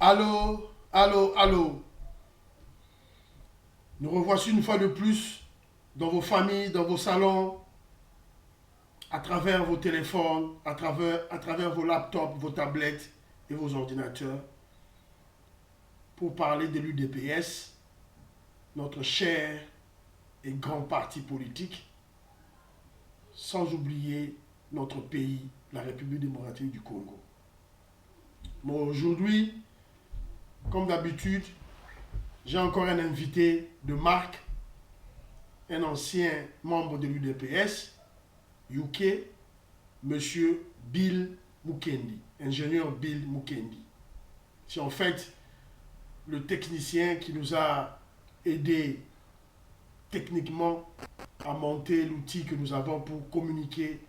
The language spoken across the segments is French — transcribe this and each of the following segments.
Allô, allô, allô. Nous revoici une fois de plus dans vos familles, dans vos salons, à travers vos téléphones, à travers vos laptops, vos tablettes et vos ordinateurs, pour parler de l'UDPS, notre cher et grand parti politique, sans oublier notre pays, la République démocratique du Congo. Bon, aujourd'hui, comme d'habitude, j'ai encore un invité de marque, un ancien membre de l'UDPS, UK, Monsieur Bill Mukendi, ingénieur Bill Mukendi. C'est en fait le technicien qui nous a aidé techniquement à monter l'outil que nous avons pour communiquer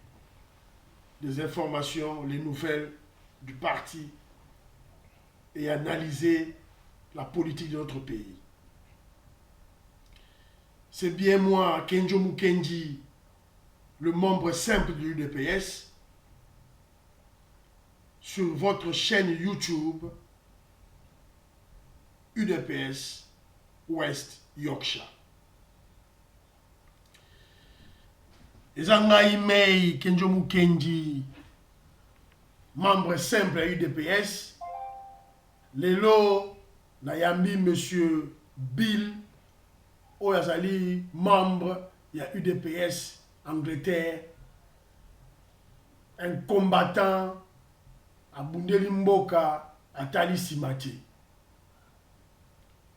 des informations, les nouvelles du parti et analyser la politique de notre pays. C'est bien moi, Kenjo Mukendi, le membre simple de l'UDPS, sur votre chaîne YouTube UDPS West Yorkshire. Ezanga email Kenjo Mukendi, membre simple à UDPS. Lelo Nayambi Monsieur Bill Oyazali, membre de UDPS Angleterre, un combattant à Bundeli Mboka, à Tali Simati.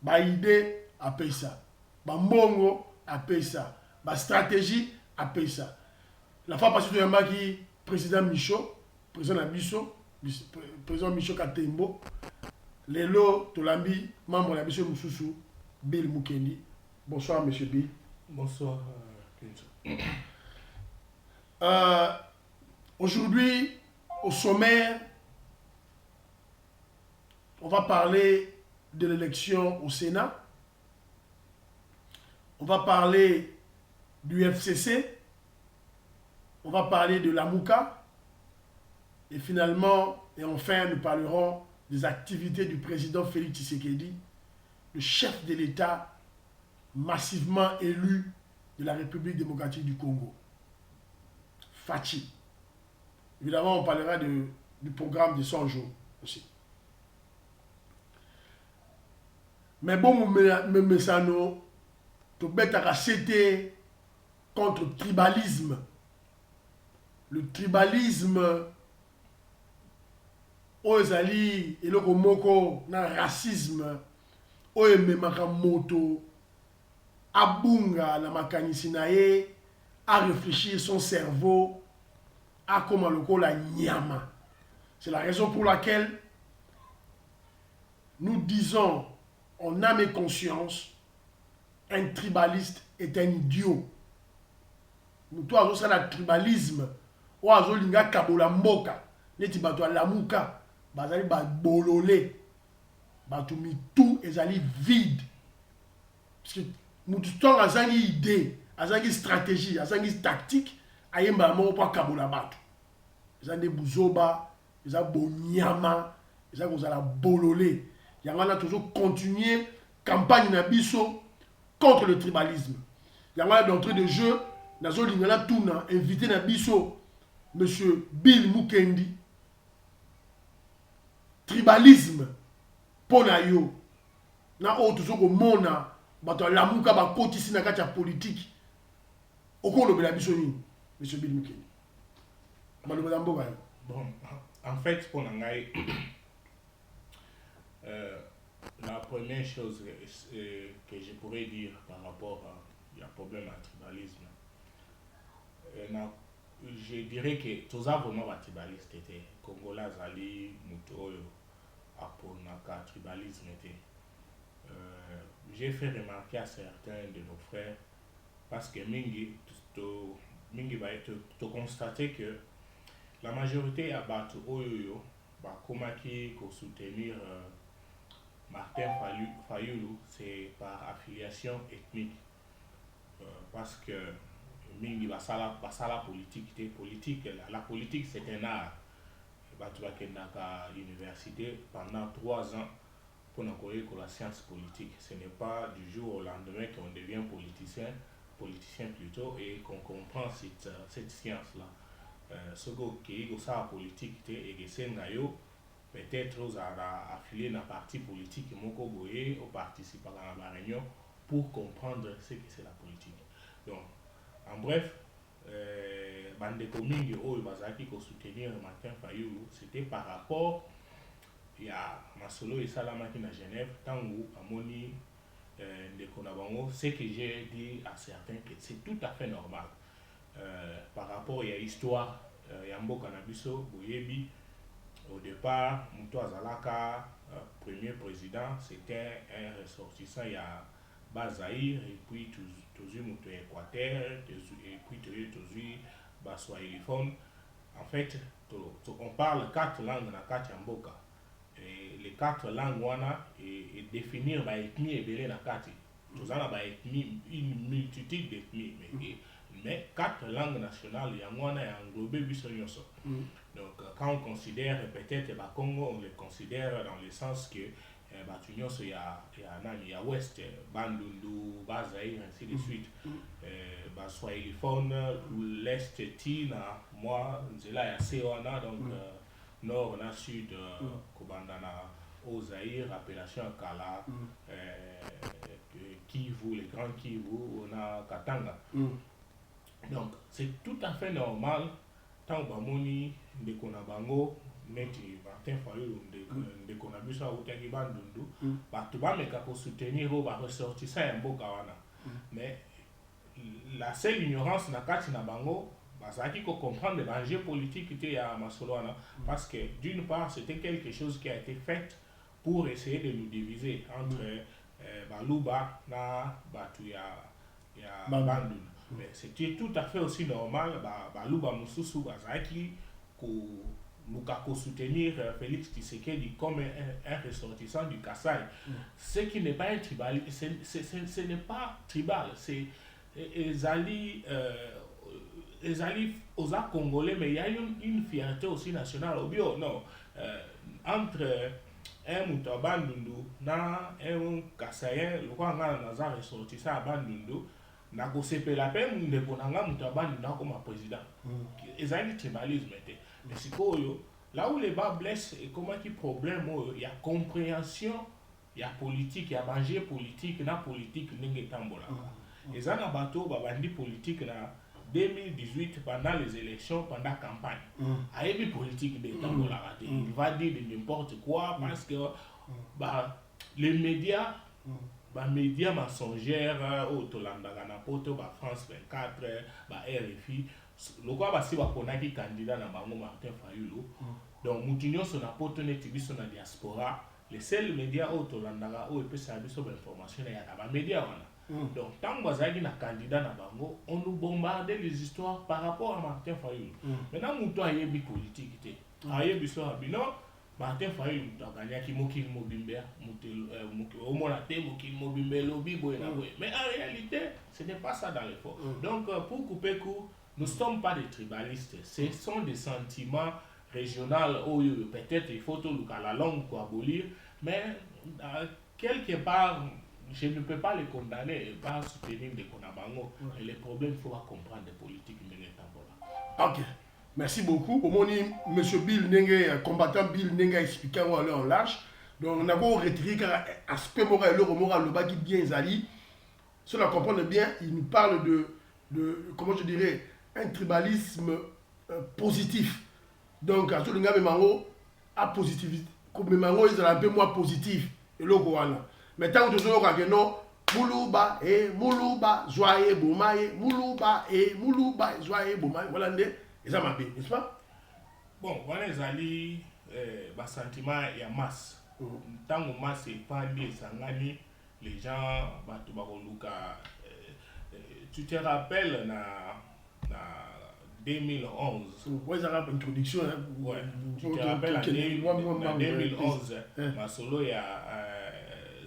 Ba idée à Pesa, ba mbongo à Pesa, ba stratégie à Pesa. La fois passée, tu as dit président Michaud, président Abisso, président Michaud Katembo, Lelo Tolambi, membre de la Bisso Moussoussou, Bill Mukendi. Bonsoir, monsieur Bill. Bonsoir, Kenzo. Aujourd'hui, au sommaire, on va parler de l'élection au Sénat. On va parler du FCC. On va parler de la MOUCA. Et finalement, et enfin, nous parlerons des activités du président Félix Tshisekedi, le chef de l'État massivement élu de la République démocratique du Congo. Fachi. Évidemment, on parlera du programme de 100 jours aussi. Mais bon, mais ça nous, tout bête à racheter contre le tribalisme. Le tribalisme, Ozali, et le moko, na racisme, Oememaka moto, Abunga, la makanisi nae, à réfléchir son cerveau, à comment le la nyama. C'est la raison pour laquelle nous disons, en âme et conscience, un tribaliste est un idiot. Nous avons ça le tribalisme. Ou azo linga kabola mboka. Neti bato la muka. Bazali ba bololé. Bato mi tout ezali vide. Parce que nous avons azangi idée, azangi stratégie, azangi tactique. Ayemba mo pa kabola bato. Ezande buzoba, ezali bonyama, ezali kozala bololé. Yangana toujours continuer campagne na biso contre le tribalisme. Yangana d'entrée de jeu, nazo lingala tuna invité na biso monsieur Bill Mukendi. Tribalisme pona yo na o toujours ko mona bato lamuka ba kotisi na kati ya politique. Okolo bela biso ni monsieur Bill Mukendi. Maloba mboka. Bon, en fait, pour Nangaï, la première chose que je pourrais dire par rapport à problème à tribalisme, je dirais que tous les vraiment tribalistes étaient Congolais, Ali, Mutoyo, Aponaka, tribalisme était. J'ai fait remarquer à certains de nos frères, parce que Mingi, tu constater que la majorité a battu Oyoyo, Komaki pour soutenir Martin Fayoulou, c'est par affiliation ethnique. Parce que Mingi la politique, la politique c'est un art. Tu vas à l'université pendant 3 ans, pour la science politique. Ce n'est pas du jour au lendemain qu'on devient politicien plutôt, et qu'on comprend cette science-là. Ce qui est la politique, et que c'est peut-être aux affiliés dans parti politique, au participer à la réunion pour comprendre ce que c'est la politique. Donc, en bref, bande commune qui soutenir Martin Fayulu, c'était par rapport à Masolo et Salamaki à Genève, tant où Amoni de Konabango, ce que j'ai dit à certains que c'est tout à fait normal. Par rapport à l'histoire, Yambo Kanabiso, Boyebi, au départ, Mouto Azalaka, premier président, c'était un ressortissant, il y a Bazaïr, et puis Tozu Mouto Équateur, et puis Tozu Baswahiliphone. En fait, on parle 4 langues dans 4 Yamboka. Et les 4 langues, et définir l'ethnie et belé dans 4. Tous une multitude d'ethnies. Mais 4 langues nationales, il y a englobé 8 yoso. Donc, quand on considère peut-être Congo, on le considère dans le sens que il y a Ouest, Bandundu, Bazaïr, ainsi de suite. Swahiliphone, l'Est, Tina, moi, c'est là, il y a Sewana, donc Nord, na Sud, Kobandana, Ozaïr, appellation Kala, Kivu, les grands Kivu, on a Katanga. Donc, c'est tout à fait normal, tant que Bamoni, de Konabango, Neti, Martin Fayulu, de Konabusa, ou Tangiban Dundu, tu vas me soutenir, va ressortir ça un beau kawana. Mais la seule ignorance dans le Nabango, c'est qu'il faut comprendre le danger politique qui était à Masoloana. Parce que d'une part, c'était quelque chose qui a été fait pour essayer de nous diviser entre Baluba et Bandun. Mais c'était tout à fait aussi normal, Baluba Moussoussou, Bazaki, pour soutenir Félix Tshisekedi comme un ressortissant du Kassai. Ce qui n'est pas un tribal, ce n'est pas tribal, c'est les aux Congolais, mais il y a une fierté aussi nationale. Non, entre un Moutabandundu et un Kassayen, le roi a ressortissant à Bandundu, n'a pas fait la peine de Konanga Moutabandundu comme président. Ils ont du tribalisme. Mais c'est quoi, là où les bas blessent, et comment il y a problème, il y a compréhension, il y a politique, il y a danger politique, il y a politique, il y a tambola. Et ça, il y a des politique en 2018, pendant les élections, pendant la campagne. Il y a des politiques de tambola. Il va dire de n'importe quoi parce que les médias, les médias mensongers, Tolanda, France 24, RFI, le quoi si on candidat dans Martin Fayulu. Donc, Moutinho son apôtre n'est pas dans la diaspora. Les seuls médias Tolanda où il peut servir sur l'information, il y a des médias. Donc, tant que vous avez un candidat dans Bango, on nous bombarde les histoires par rapport à Martin Fayulu. Maintenant, Mouton a une politique. Martin Fayulu a gagné qui Mokil Mobimbe, au Monaté, Mokil Mobimbe, Lobby, mais en réalité, ce n'est pas ça dans les faits. Donc, pour couper court, nous ne sommes pas des tribalistes. Ce sont des sentiments régionaux où peut-être il faut tout la langue pour abolir, mais quelque part, je ne peux pas les condamner et pas soutenir des Konabango. Et les problèmes, il faut comprendre des politiques. Ok, merci beaucoup. Au moment où M. Bill Nenge, combattant Bill Nenge, expliqué en large. Donc, on a beau retirer l'aspect moral, le bas qui bien Zali. Si on comprend bien, il nous parle de comment je dirais, un tribalisme positif. Donc, à tout le monde, a positivité. Comme Mango, ils sont un peu moins positifs. Et le Goana. Mais tant que tu as non, Moulouba et Moulouba, joyeux Boumaye, Moulouba et Moulouba, joyeux Boumaye. Voilà, et ça m'a bien, n'est-ce pas? Bon, voilà, les alliés, le sentiment il y a masse. Tant que masse est pas lié, les gens, tu te rappelles, dans 2011. Oui, ça a une introduction. Ouais. Tu te rappelles, en 2011, Masolo, il y a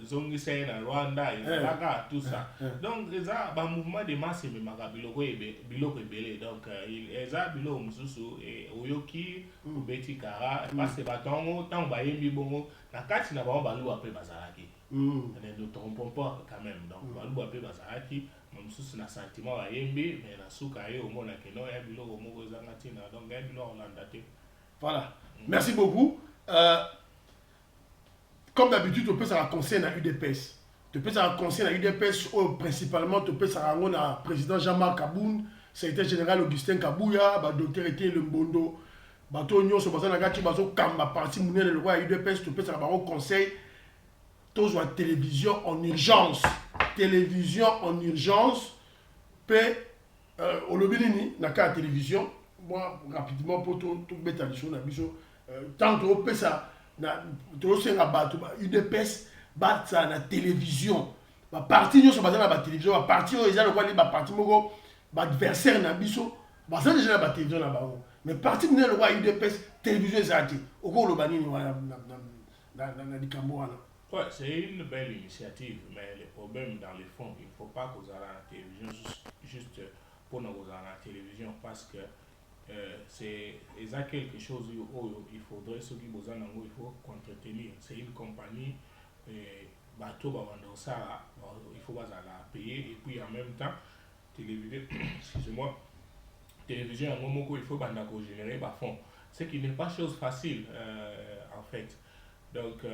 zongisa na Rwanda ezalaka tout ça donc eza ba mouvement de masse ememaka biloko ebele donc eza biloko mosusu oyoki obeti kara parce que bato yango ntango bayembi bongo na kati na bango baluba mpe bazalaki ne trompons pas quand même donc baluba mpe bazalaki mosusu na sentiment bayembi mais na suka ye omonake no ya biloko moko ezanga ntina donc ya biloko olanda te. Voilà, merci beaucoup. Comme d'habitude, tu peux ça conseiller à UDPS. Tu peux ça conseiller à UDPS principalement, tu peux ça rencontrer à président Jean-Marc Kaboun, secrétaire général Augustin Kabouya, docteur Etienne Lembondo, bateau Nyon, sur la gâchis, bateau Kamba, parti Mounel, le roi UDPS, tu peux ça conseil. Tous la télévision en urgence. Télévision en urgence. Peut, au lobby, n'a qu'à la télévision. Moi, rapidement, pour tout mettre à l'échelle, tant que tu peux ça. UDPS bat ça na télévision ba parti nyonso baza na ba télévision ba parti oyo eza lokola ba parti moko ba adversaire na biso baza déjà na ba télévision na bango mais parti mine lokola UDPS télévision ezati okoloba nini wana na likambo wana. Ouais, c'est une belle initiative, mais le problème dans le fond, il ne faut pas qu'on aille à la télévision juste pour nous aller à la télévision parce que c'est quelque chose où il faudrait ceux qui besoin il faut entretenir. C'est une compagnie bateau ça il faut pas la payer et puis en même temps télévision excusez-moi télévision à un moment où il faut générer bas fond, ce qui n'est pas chose facile en fait. Donc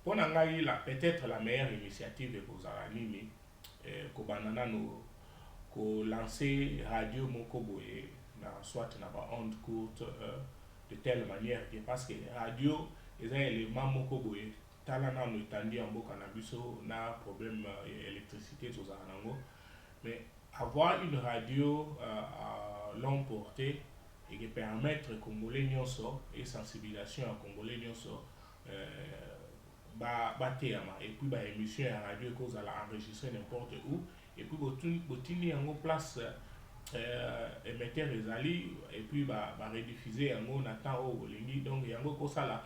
pour peut-être la meilleure initiative pour Zaranini ko lancer radio Mokoboye soit na ba onde courte de telle manière que parce que radio est un élément Mokoboye talana no tandi en boka na biso na problème électricité aux Zaranango mais avoir une radio à longue portée et qui permettre Congolais nyonso et sensibilisation à Congolais nyonso et puis bah émission à radio cause à la enregistrer n'importe où et puis botini en place émetteur ezali et puis bah rediffuser en attend au lingi donc yango ko ça là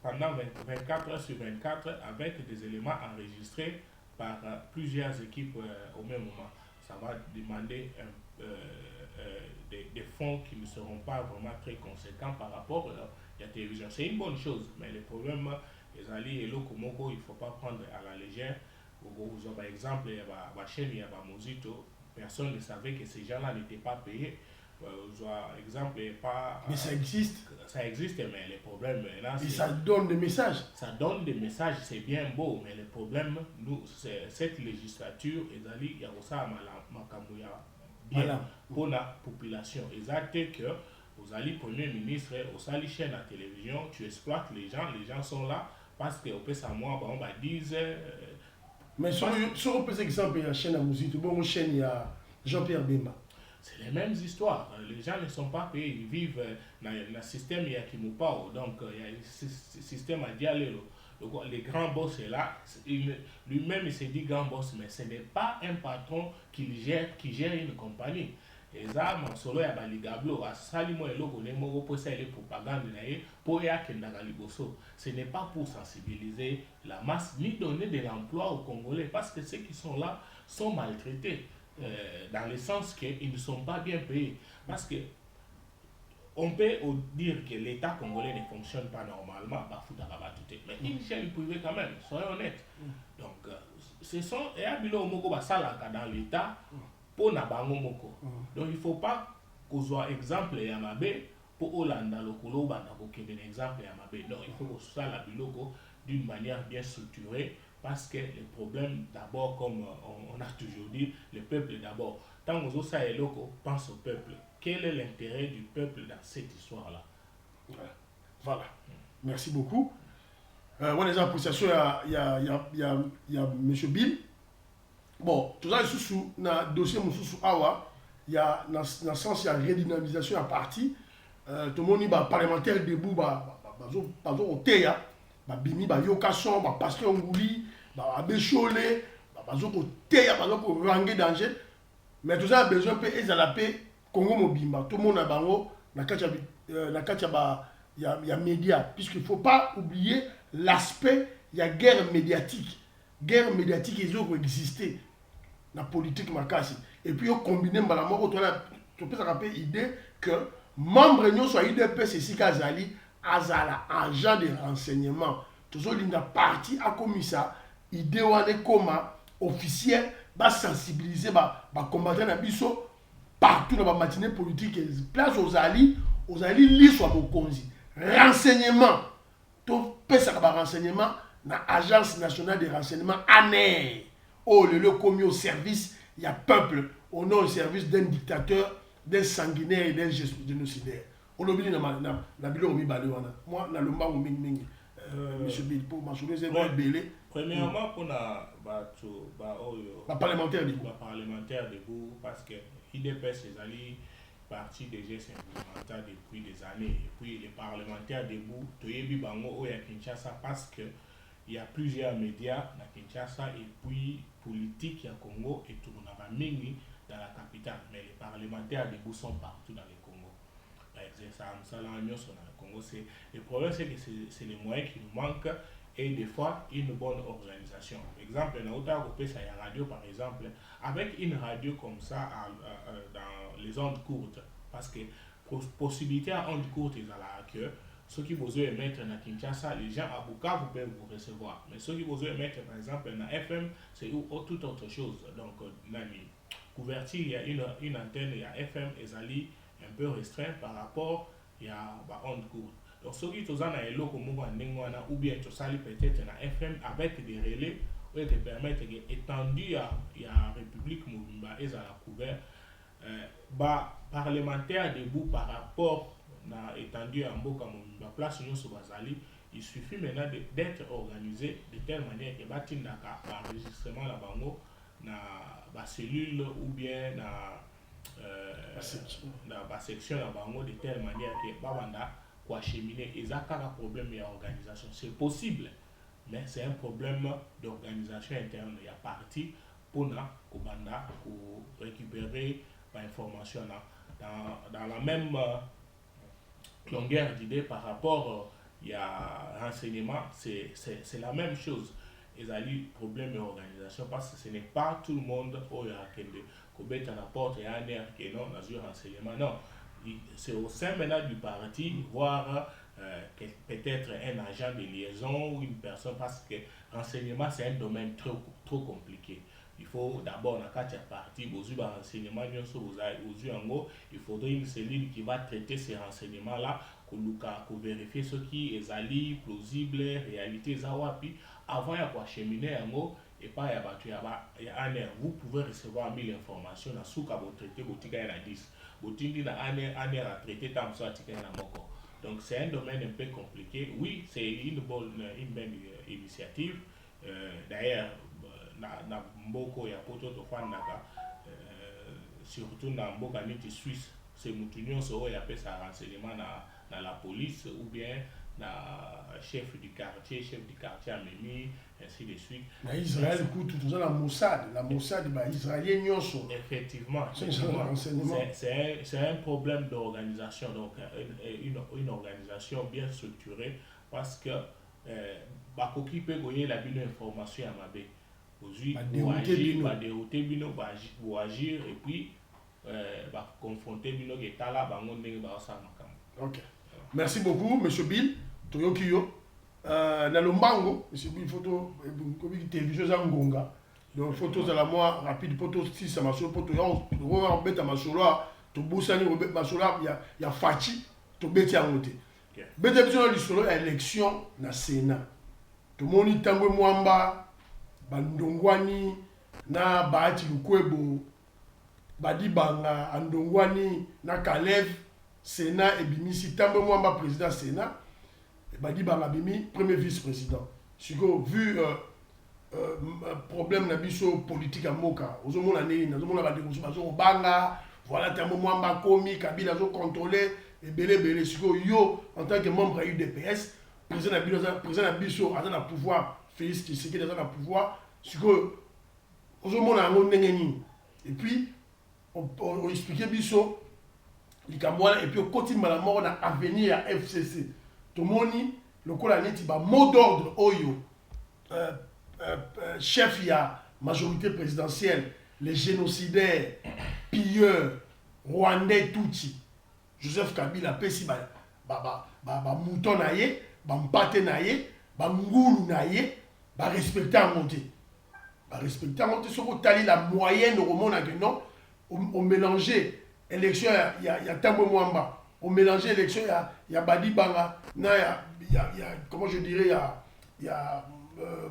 pendant 24 heures sur 24 avec des éléments enregistrés par plusieurs équipes au même moment. Ça va demander des fonds qui ne seront pas vraiment très conséquents par rapport à la télévision. C'est une bonne chose, mais le problème les alliés et l'Okomoko, il ne faut pas prendre à la légère. Par exemple, il y a ma chaîne, il y a ma Mozito, personne ne savait que ces gens-là n'étaient pas payés. Exemple, pas. Mais ça existe. Ça existe, mais les problèmes là. Et ça donne des messages. Ça donne des messages, c'est bien beau, mais le problème, nous, c'est cette législature, il y a aussi bien pour la population. Exact que vous allez Premier ministre, vous allez chaîne à la télévision, tu exploites les gens sont là parce que au peut savoir, on va dire. Mais sur on peut exemple, il y a chaîne à musique, bon chaîne il y a Jean-Pierre Bemba. C'est les mêmes histoires. Les gens ne sont pas payés, ils vivent dans le système Yakimupao. Donc, il y a un système à Dialelo. Les grands boss est là. Lui-même, il s'est dit grand boss, mais ce n'est pas un patron qui gère une compagnie. Et ça, mon solo ya baligablo, à salimo et logo, les mots pour les propagandes, pour ce n'est pas pour sensibiliser la masse, ni donner de l'emploi aux Congolais, parce que ceux qui sont là sont maltraités. Dans le sens qu'ils ne sont pas bien payés. Parce que on peut dire que l'État congolais ne fonctionne pas normalement, mais une chaîne privée quand même, soyons honnêtes. Donc, ce sont dans l'État pour Nabango Moko. Donc, il ne faut pas qu'on soit exemple Yamabe pour Olanda Lokolo, un exemple Yamabe. Non, il faut qu'on soit la biloko d'une manière bien structurée. Parce que le problème, d'abord, comme on a toujours dit, le peuple d'abord. Tant que vous avez locaux, pense au peuple. Quel est l'intérêt du peuple dans cette histoire-là? Voilà. Merci beaucoup. On a appréciation, il y a M. Bill. Bon, tout ça, sous le dossier sous Awa, il y a dans le sens, il y a redynamisation à partie. Tout le monde est parlementaire debout, au Théa. Bimi ba yokason ba pasteur nguli ba abechole ba bazoko teya bazoko ranger danger mais tout ça a besoin pe ezala pe Congo mobimba tout le monde a bango na katia ba ya média puisqu'il faut pas oublier l'aspect il y a guerre médiatique guerre médiatique existait la politique makasi et puis on combine mbala moko tu peux se rappeler idée que membre nyonso ya UDPS esika azali azala agent de renseignement tozolinga parti akomisa idée wana ekoma officiel basensibiliser bacombattant na biso partout dans la matinée politique place ozali liso ya mokonzi renseignement topesaka barenseignement na agence nationale de renseignement ANR lelo commis au service il y a peuple au nom au service d'un dictateur d'un sanguinaire et d'un génocidaire on oublie na biloko mibale wana moi na lombango mingi monsieur Bill pour m'assurer c'est bon belé premièrement pour la parlementaire debout parce que IDPS est allé parti des gestes implémentaires depuis des années et puis les parlementaires debout toyebi bango à Kinshasa parce que il y a plusieurs médias à Kinshasa et puis politique à Congo et tout le monde dans la capitale mais les parlementaires debout sont partout dans le Congo. Ça dans le Congo c'est le problème c'est que c'est les moyens qui nous manquent et des fois une bonne organisation. Par exemple, dans la radio par exemple, avec une radio comme ça dans les ondes courtes, parce que possibilité à ondes courtes ils ont que ceux qui vous émettre à Kinshasa, les gens à Bukavu peuvent vous recevoir. Mais ceux qui vous émettre par exemple dans FM, c'est tout autre chose. Donc, dans les couvertures, il y a une antenne, il y a FM et Zali un peu restreint par rapport à ondes courtes. Donc, ceux qui sont dans les locaux ou bien peut-être dans FM avec des relais qui permettent d'étendre à la République Mobimba et à la couvert parlementaire debout par rapport à étendu à Mboka Mobimba place sur Bazali. Il suffit maintenant d'être organisé de telle manière que batindaka enregistrement la bango na cellule ou bien na section la bango de telle manière que babanda quoi cheminer et ça un problème d'organisation c'est possible mais c'est un problème d'organisation interne il y a parti pour banda pour récupérer l'information dans la même longueur d'idée par rapport il y a renseignement c'est la même chose ils ont eu problème d'organisation parce que ce n'est pas tout le monde où il y a que à la porte et un air qui est non dans renseignement non c'est au sein maintenant du parti voir peut-être un agent de liaison ou une personne parce que renseignement c'est un domaine trop compliqué. Il faut d'abord dans le parti, renseignement, il faudrait une cellule qui va traiter ces renseignements-là, pour vérifier ce qui est ali, plausible, réalité, zawapi, avant de cheminer et pas vous pouvez recevoir 1000 informations, vous traiter, vous traiter 10. Donc c'est un domaine un peu compliqué. Oui, c'est une bonne initiative. D'ailleurs, na mboko ya poto to fandaka surtout na mboka neti Suisse, c'est mutunyo so ya pesa renseignement na la police ou bien na chef du quartier amemi ainsi de suite. Na Israël écoute tout ça la Mossad israélien nyoso. Effectivement, c'est un problème d'organisation donc une organisation bien structurée parce que bakoki peut gagner la bonne information à mabe. Dérouter bino agir et puis confronter bino qui est là bango ndenge ba sa makam. OK. Merci beaucoup monsieur Bill Toyokiyo na lombango monsieur Bill photo comme télévision za ngonga donc photo za la moi rapide photo si ça masolo photo on beta masolo to busani ko masolo ya fachi to beti angote. Beta biso na lisolo ya élection na Sénat. To moni tangwe mwamba bandongwani na Bahati Lukwebo badibanga andongwani na Kalev Sénat ebimisi tambe mwamba président Sénat badibanga bimi premier vice-président siko vu problème na biso politique à moka ozomona nini nazomona badekoso bazo banga voilà tambe mwamba komi Kabila zo contrôler ebele siko yo en tant que membre à UDPS président na biso a un pouvoir Félix Tshisekedi dans le pouvoir, c'est que et puis on expliquait biso et puis on continue la mort à avenir à FCC. Tout le monde le mot d'ordre oyo chef, il y a majorité présidentielle, les génocidaires, pilleurs, rwandais, Tutsi. Joseph Kabila, pesi mouton na ye, mpate na ye, ngulu na ye, respecter à monter. Respecter à monter, ce que la moyenne au monde, non, on mélangeait élection, il y a Tambo Mwamba, on mélangeait élection, il y a Badi Banga, il y a, comment je dirais, il y a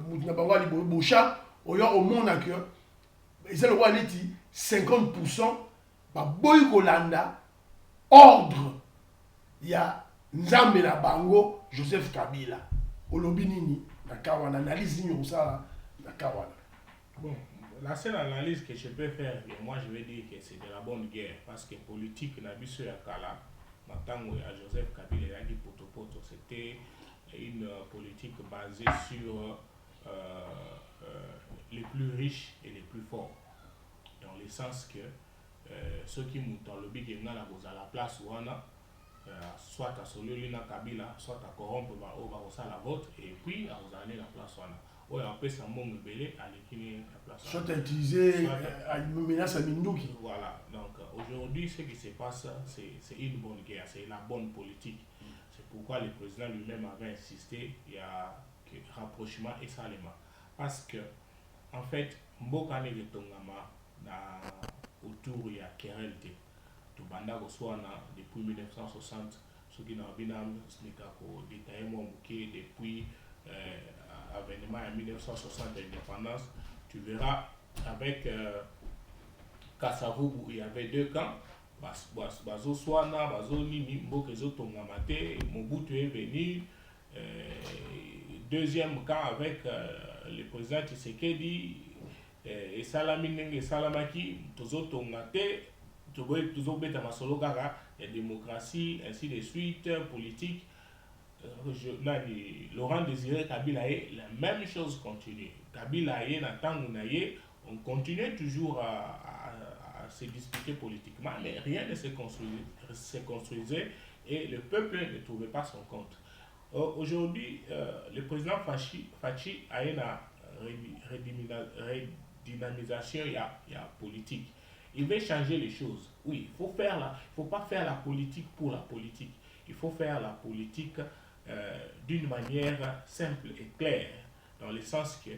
Moutina Banga, Boucha, au monde, et c'est le roi Neti, 50%, Boy Golanda, ordre, il y a Nzambe na Bango, Joseph Kabila, Olobinini, Nakawana, analyse ni ça, Nakawana. Bon, la seule analyse que je peux faire, et moi je vais dire que c'est de la bonne guerre, parce que politique n'a vu sur la Kala, Matango et Joseph Kabila a dit Potopoto, c'était une politique basée sur les plus riches et les plus forts, dans le sens que ceux qui montent dans le big game à la place où on a soit à Sololina Kabila, soit à corrompre la vote, et puis à vous aller la place où on a. Ouais, après ça m'a belé à l'équilibre la place. Soit utilisé à une menace à Mindouki. Voilà, donc aujourd'hui ce qui se passe, c'est une bonne guerre, c'est la bonne politique. C'est pourquoi le président lui-même avait insisté, il y a rapprochement et salement. Parce que, en fait, Mbokane de Tongama, autour il y a Kerelté. Tout banda depuis 1960, ce qui n'a pas détaillé depuis avènement en 1960 d'indépendance, tu verras avec Kassavoubou, il y avait deux camps. Bazo Swana, Bazo Nini, Mbokezo Tongamate, Mobutu est venu. Deuxième camp avec le président Tshisekedi et Salamine et Salamaki, Tozo Tongate, Tozo Beta Masolo Gaga, la démocratie, ainsi de suite, politique. Laurent Désiré Kabila, la même chose continue. Kabila, on continue toujours à se disputer politiquement, mais rien ne se construisait et le peuple ne trouvait pas son compte. Aujourd'hui, le président Fachi a une redynamisation politique. Il veut changer les choses. Oui, il faut pas faire la politique pour la politique. Il faut faire la politique d'une manière simple et claire, dans le sens que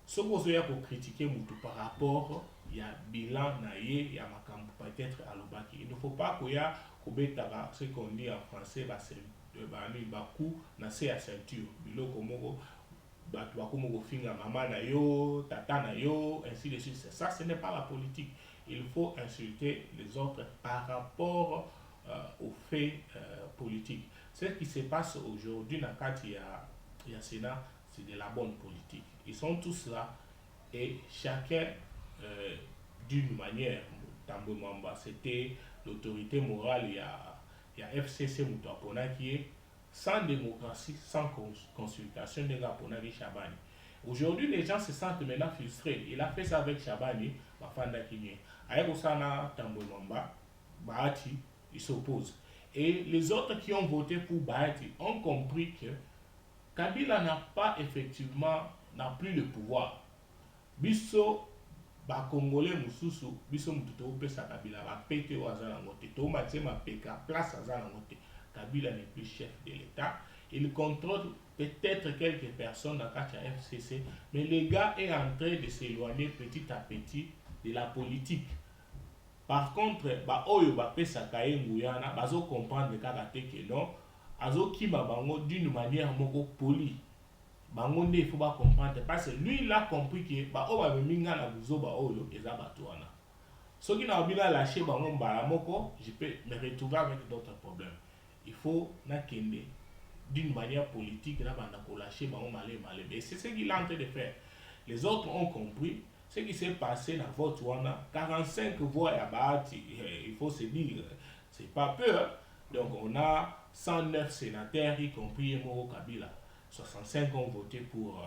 ce que vous avez pour critiquer par rapport, il y a bilan, il y a peut-être à l'obaki. Il ne faut pas qu'il y ait ce qu'on dit en français, coup na se à ceinture, biloko moko bato bakomo finga maman na yo, tata na yo, ainsi de suite. Ça, ce n'est pas la politique. Il faut insulter les autres par rapport aux faits politiques. Ce qui se passe aujourd'hui dans il y a Sénat, c'est de la bonne politique. Ils sont tous là et chacun d'une manière. Tambo Mwamba, c'était l'autorité morale, il y a FCC Moutouapona qui est sans démocratie, sans consultation de Gaponari Chabani. Aujourd'hui, les gens se sentent maintenant frustrés. Il a fait ça avec Chabani, Bafanda Kinye. Avec Osana Tambo Mwamba, Bahati, il s'oppose. Et les autres qui ont voté pour Bahati ont compris que Kabila n'a plus le pouvoir. Bisso, Congolais Moussoussou, Bisso Moutou Pesa Kabila, va péter au Azanamote, Tomatema Peka, place Azanamote. Kabila n'est plus chef de l'État. Il contrôle peut-être quelques personnes dans la FCC, mais le gars est en train de s'éloigner petit à petit de la politique. Par contre, oyo bapesa kaye nguyana bazo comprendre que non, azo kima bango d'une manière moko polie. Bango ne faut pas comprendre parce que lui il a compris que oba minga na buzoba oyo eza batuana. Ce qui n'a pas lâché bango mbala moko, je peux me retrouver avec d'autres problèmes. Il faut na kende d'une manière politique là banda ko lâcher bango malé. Et c'est ce qu'il est en train de faire. Les autres ont compris. Ce qui s'est passé dans votre Wana, 45 voix à Bahati, il faut se dire, c'est pas peur. Donc on a 109 sénateurs, y compris Moro Kabila. 65 ont voté pour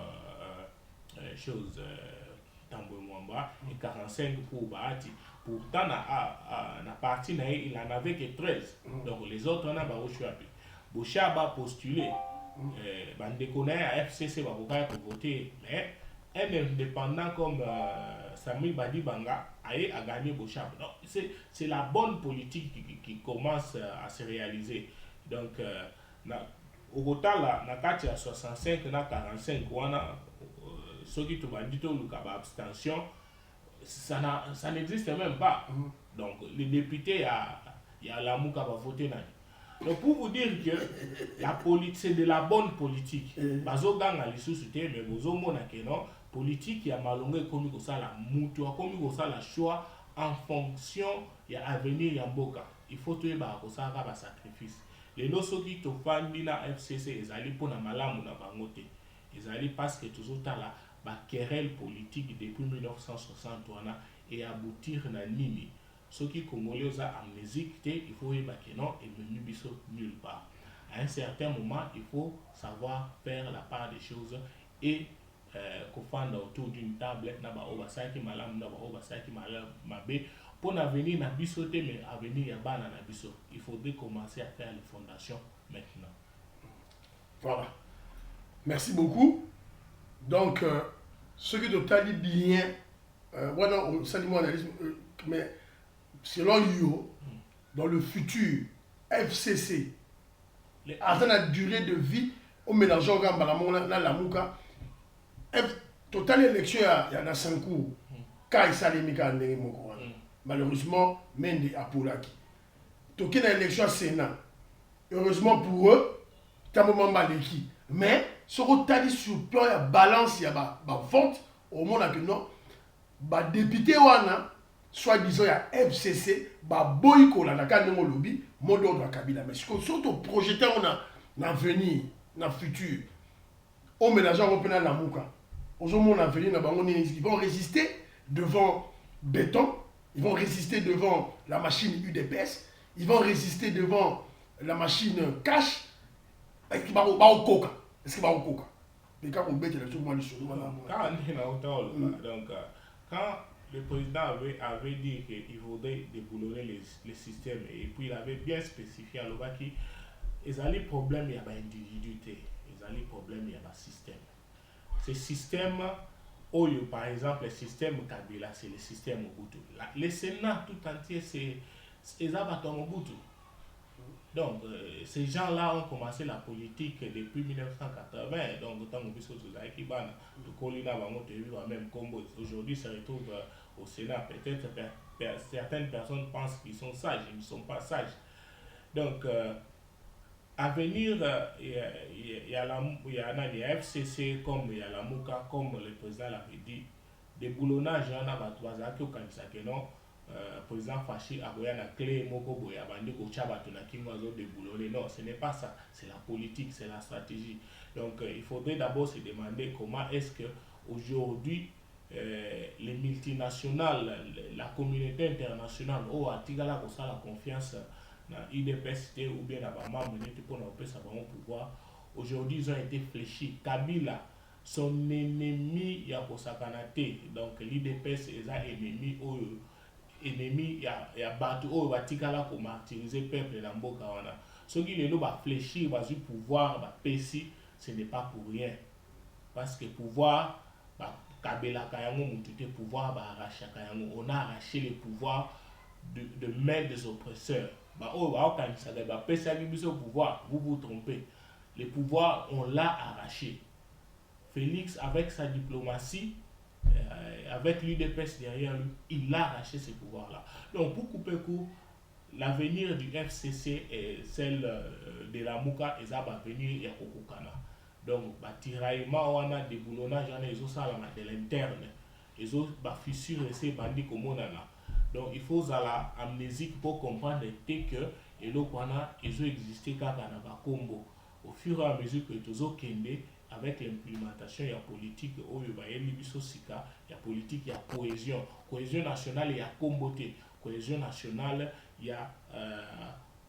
Tambo Mwamba et 45 pour Bahati. Pourtant, na parti, il n'en avait que 13. Donc les autres, on a choisi. Boucha a postulé. Bandekone à FCC va voter, mais un indépendant comme Samuel Badibanga a gagné Bochab. Donc, c'est la bonne politique qui commence à se réaliser. Donc, au total, na kati ya 65 na 45 wana soki tobandi toluka ba abstention, ça n'existe même pas. Donc, les députés il y a Lamuka va voter nani. Donc pour vous dire que la politique, c'est de la bonne politique. Bazoganga lisusu te, mais bozomona ke non, politique ya malonga komi ko sala mutu komi ko sala choix en fonction ya avenir ya mboka. Il faut tuer ba ko sala ba sacrifice. Les losoki to fandi na FCC ezali pona malamu na bango te. Ezali parce que tozotala ba querelle politique depuis 1960 wana et aboutir na nini. Ceux qui congolais ont amnésique, il faut y que non et menu biso nulle part. À un certain moment, il faut savoir faire la part des choses et qu'on fasse autour d'une table, naba obasaki malam, naba obasaki malam mabe. Pour l'avenir na biso te, mais avenir yabana na biso. Il faudrait commencer à faire les fondations maintenant. Voilà. Merci beaucoup. Donc, ce que tu as dit bien, voilà, on s'est dit mon analyse, mais selon Yo, dans le futur, FCC, attend la durée de vie au mélangeant dans la Mouka, total élection, il y a 5 cours. Quand il s'est mis à malheureusement, Mende Apolaki. Toké dans l'élection Sénat. Heureusement pour eux, t'as un moment maliki. Mais, ce qu'on t'a dit sur le plan, il y a balance, il y a vote, au monde que non, député wana, soit disant il y a FCC, boyko la naka nemo lobby, mode ordre Kabila. Mais surtout projeté on a l'avenir, dans le futur, on mélange en reprenant la mouka. Aujourd'hui, l'avenir, ils vont résister devant béton, ils vont résister devant la machine UDPS, ils vont résister devant la machine cash. Est-ce qu'il va au coca? Est-ce qu'il va au coca? Mais quand on bête, il y a tout le monde sur nous. Donc, quand le président avait dit qu'il voudrait déboulonner les systèmes, et puis il avait bien spécifié à l'Obaki, ils ont des problèmes, il y a des individualité, ils ont des problèmes, il y a des systèmes. Ces systèmes, par exemple, le système Kabila, c'est le système Mobutu. Le Sénat tout entier, c'est les abattoirs Mobutu. Donc, ces gens-là ont commencé la politique depuis 1980. Donc, autant que même Combo aujourd'hui se retrouve au Sénat. Peut-être certaines personnes pensent qu'ils sont sages, ils ne sont pas sages. Donc, à venir, il y a la FCC, comme il y a la MOUKA, comme le président l'avait dit, des boulonnages, il y en a qui ont président Fachi a na clé moko boy abandi ko chabato na kingozo de boulonner. Non, ce n'est pas ça, c'est la politique, c'est la stratégie. Donc il faudrait d'abord se demander comment est-ce que aujourd'hui les multinationales, la communauté internationale a tigala ko la confiance na IDPS ou bien na ba membre pour na pesa ba pouvoir. Aujourd'hui, ils ont été fléchis. Kabila, son ennemi ya ko sakanate. Donc l'IDPS est un ennemi ennemi ya batu o batikala ko martyriser peuple na mboka wana soki lelo ba fléchir ba zu pouvoir ba pesi, ce n'est pas pour rien, parce que pouvoir ba kabela kayango mutute pouvoir ba arracher kayango, on a arraché le pouvoir de main des oppresseurs. Ba o ba okanisa ba pesa biso pouvoir, vous vous trompez, le pouvoir on l'a arraché. Félix avec sa diplomatie, avec l'UDPS derrière lui, il a arraché ce pouvoir-là. Donc, pour couper court, l'avenir du FCC et celle de la Mouka, et ça va venir à Kokokana. Donc, tiraillement, on a des boulonnages, ils ont ça de l'interne. Ils ont fissure et c'est bandit comme on a. Donc, il faut la amnésique pour comprendre que et là, ils ont existé quand on a Combo. Au fur et à mesure que ils ont kendé, avec l'implémentation, il y a politique, il y a politique, il y a cohésion. Cohésion nationale, il y a comboté. Cohésion nationale, il y a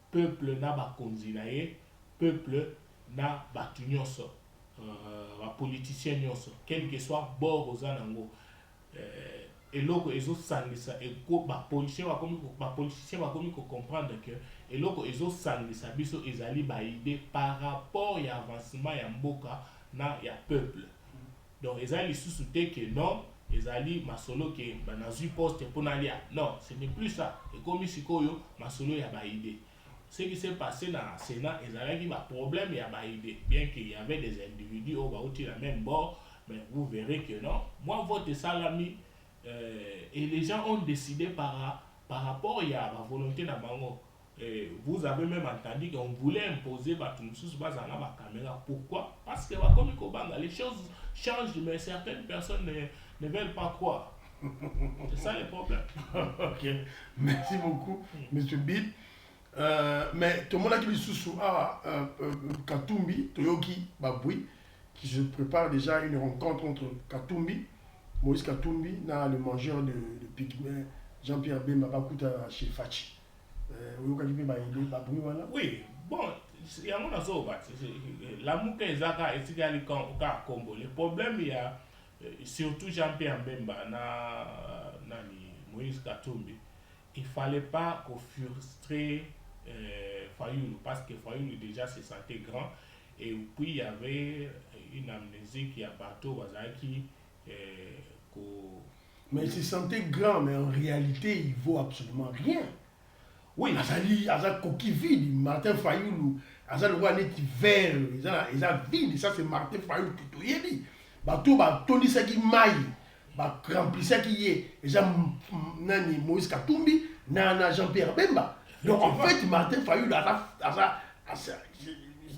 peuple na ba konzinaye, peuple na batu nyonso, politicien nyonso, quel que soit bord aux anango. Et là, ils ont sangisa, et les politiciens vont comprendre que, et là, ils ont sangisa, ils ont idée par rapport à l'avancement de mboka. Na ya peuple. Donc ezali sous que non, ezali masolo que banazui poste pour nalia. Non, ce n'est plus ça. Et comme sikoyo masolo ya ba idée. Ce qui s'est passé dans le Sénat, ezalaki ba problème ya ba idée. Bien qu'il y avait des individus au bauti la même bord, mais vous verrez que non. Moi vote salami et les gens ont décidé par rapport à la volonté de bango. Vous avez même entendu qu'on voulait imposer Batumsus Bazana ma caméra. Pourquoi? Parce que comme les choses changent, mais certaines personnes ne veulent pas croire. C'est ça le problème. Ok, merci beaucoup, Monsieur Bid. Mais tout le monde a dit sous Katumbi, Toyoki Baboui, qui se prépare déjà une rencontre entre Katumbi, Moïse Katumbi, le mangeur de pygmées, Jean-Pierre Bemba Bakuta chez Fachi. Oui, bon, il y a mon asso, la mouka ezaka etikali ka Combo. Le problème il y a surtout Jean-Pierre Bemba na Moïse Katumbi. Il fallait pas qu'on frustrer Fayoulou parce que Fayoulou déjà se sentait grand et puis il y avait une amnésie qui a bateau Wazaki mais il se sentait grand, mais en réalité il vaut absolument rien. Oui, Azali coquille vide, Martin Fayoulou, Azali Waneti vert, ils ont vide, ça c'est Martin Fayoulou qui tout y dit. Bateau, Tony Saki Maï, remplissait qui est, ils ont Moïse Katumbi, Jean-Pierre Bemba. Donc en fait, Martin Fayoulou,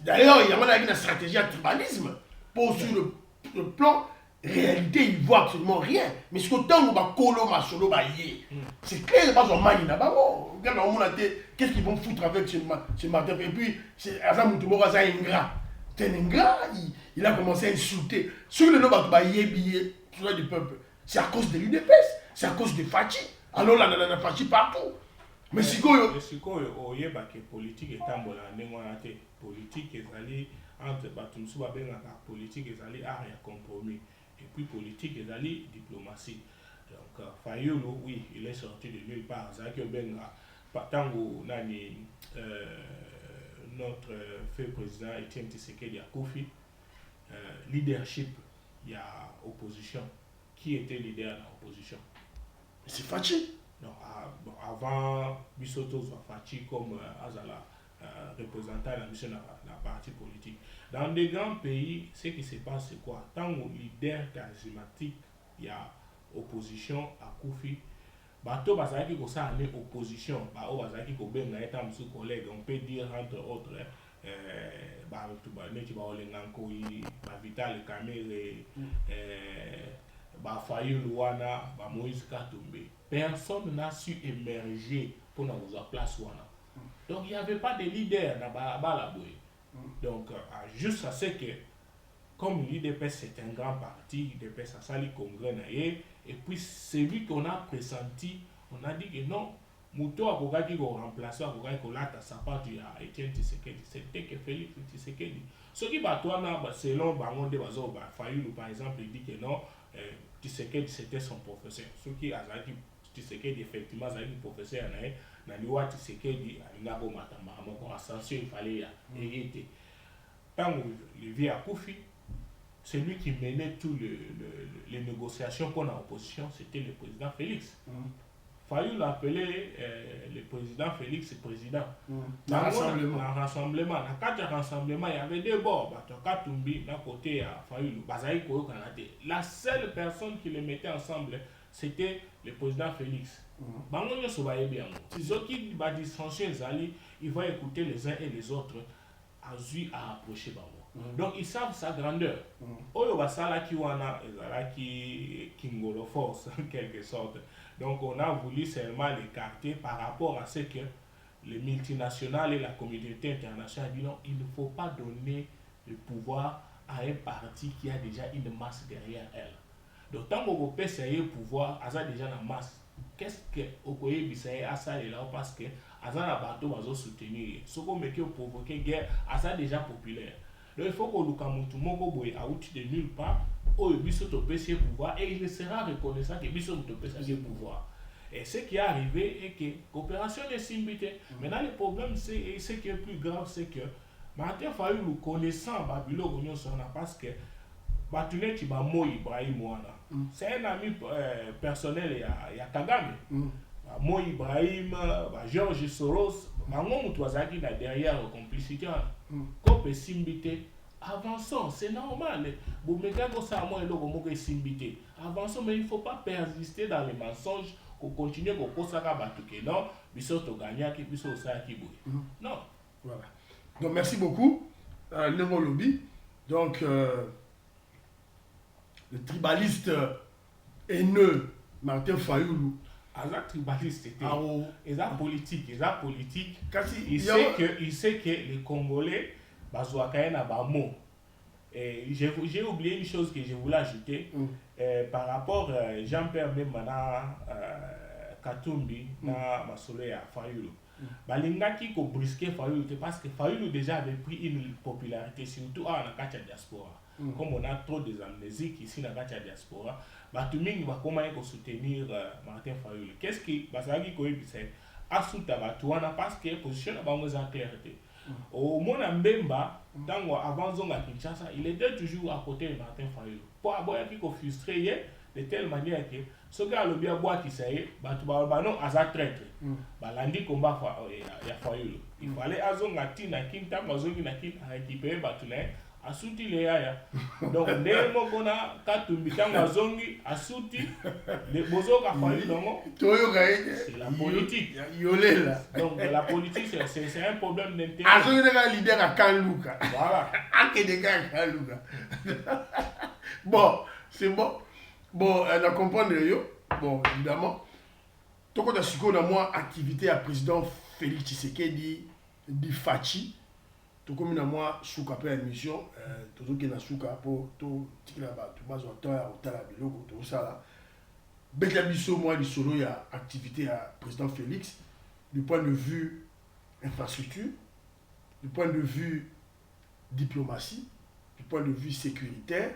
d'ailleurs, il y a une stratégie à tribalisme, pour sur le plan. Réalité, il ne voit absolument rien. Mais ce que tant que Kolo Masolo c'est clair, pas en maille là-bas. Qu'est-ce qu'ils vont foutre avec ce Martin? Et puis, c'est Azam Moutoumora, c'est un ingrat. C'est un ingrat, il a commencé à insulter. Sur le nom de du peuple, c'est à cause de l'UDPS, c'est à cause de Fachi. Alors là, on a Fachi partout. Mais si vous avez politique est en politique est allé entre Batumsu Babenga, politique est allé à un compromis. Et puis politique et d'aller diplomatie. Donc Fayoulou, oui, il est sorti de nulle part. Zaki Benga, Tango Nani, notre fait président Etienne Tshisekedi à Kofi, leadership, il y a opposition. Qui était leader dans l'opposition? C'est Fachi. Non, avant Bissoto soit Fachi comme Azala, représentant de la mission de la partie politique. Dans des grands pays, ce qui se passe, c'est quoi? Tant que leader charismatique, il y a opposition à Koufi. Bateau Bazaki ko ça en opposition, Bazaki ko ben na etam sous collègue, on peut dire entre autres Vital Kamere, Fayoulou Wana, Moïse Katumbi. Personne n'a su émerger pour nous avoir place Wana. Donc il n'y avait pas de leader dans Balaboué. Donc juste à ce que, comme l'IDPS c'est un grand parti, l'IDPS a sali congrès et puis celui qu'on a pressenti, on a dit que non, Mouto a Kogaki ko remplacer, a Kogaki ko lata sa part à Etienne Tshisekedi, c'était que Félix Tshisekedi. Ce qui va toi selon Bangon de Bazo, Fayoulou par exemple, il dit que non, Tshisekedi c'était son professeur. Ce qui a dit Tshisekedi effectivement c'est un professeur na liwa Tshisekedi alinga ko matamba moko ascension il fallait ya hériter. Tant le vieux Koufi, celui qui menait toutes les négociations pour l'opposition, c'était le président Félix. Fayoulou l'appelait le président Félix président. Dans le rassemblement, dans quatre rassemblements, il y avait deux bords. Katumbi d'un côté à Fayoulou, Bazaï Koyo Kanate. La seule personne qui les mettait ensemble, c'était le président Félix. Bango se voyait bien. Si ceux qui va distancier les alliés, ils vont écouter les uns et les autres à approcher Bango. Donc ils savent sa grandeur. Oyo basala ki wana ezala ki Kingolo force en quelque sorte. Donc on a voulu seulement l'écarter par rapport à ce que les multinationales et la communauté internationale disent non, il ne faut pas donner le pouvoir à un parti qui a déjà une masse derrière elle. Donc tant qu'on peut essayer le pouvoir, Aza déjà la masse. Qu'est-ce que Okoye Bisaye a ça là parce que Aza na bateau va soutenir. Ce qu'on met pour provoquer guerre, Aza déjà populaire. Donc il faut que Lukamutu Moko Boye a outil de nulle part, où Bisso topé ses pouvoirs et il sera reconnaissant que Bisso topé ses pouvoirs. Et ce qui est arrivé est que coopération est simbité. Maintenant le problème c'est ce qui est plus grave, c'est que Martin Fayoulou connaissant Babylone parce que Batuneti Mo Ibrahim Wana. C'est un ami personnel il y a Kagame. Mo Ibrahim, George Soros, Mango Moutouazaki derrière la complicité. Comme Simbité, avançons, c'est normal. Boumega Gossamo et Logomo Simbité. Avançons, mais il ne faut pas persister dans les mensonges pour continuer à Kosaka Batuke. Non, Bissoto Gagnaki, Bissot Saki Boui. Non. Voilà. Donc merci beaucoup, Nemo Lobby. Donc, le tribaliste haineux Martin Fayoulou. Azak tribaliste était. Et ça politique, Il sait que les Congolais, Bazouakaena Bamo. J'ai oublié une chose que je voulais ajouter par rapport à Jean-Pierre Memana Katumbi na Masole à Fayoulou. Balingaki ko brusquer Fayoulou parce que Fayoulou déjà avait pris une popularité surtout à la diaspora. Comme on a trop des amnésiques ici dans la diaspora, Batuming va comment soutenir Martin Fayoulou. Qu'est-ce qui Basagi Koïbise Asuta Batuana parce que position à Bangoza clarté. Au Mona Mbemba, avant Zonga Kinshasa, il était toujours à côté de Martin Fayoulou. Pour avoir qui frustré de telle manière que ce gars le bien bois qui sait, non à traître. Balandi combat ya Fayoulou. Il fallait Azonga Tina Kinta Mazongi Nakin à récupérer Batulin. Asuti le yaya. Donc ndemo kona Katumbi kanga zongi asuti les bozoka fali dongo. C'est la politique. Donc la politique c'est un problème d'intérêt. Azongi le leader à Kanluka. Voilà. Ake de Kanluka. Bon, c'est bon. Bon, on a compris yo. Bon, évidemment. Toko da siko na moi activité à président Félix Tshisekedi di Fachi. Tout comme moi, souka après l'émission, tout ce qui est dans souka pour tout ce qui est là-bas, tout le monde est à tout ça là. Bécabiso, moi, du solo, il y a activité à président Félix, du point de vue infrastructure, du point de vue diplomatie, du point de vue sécuritaire,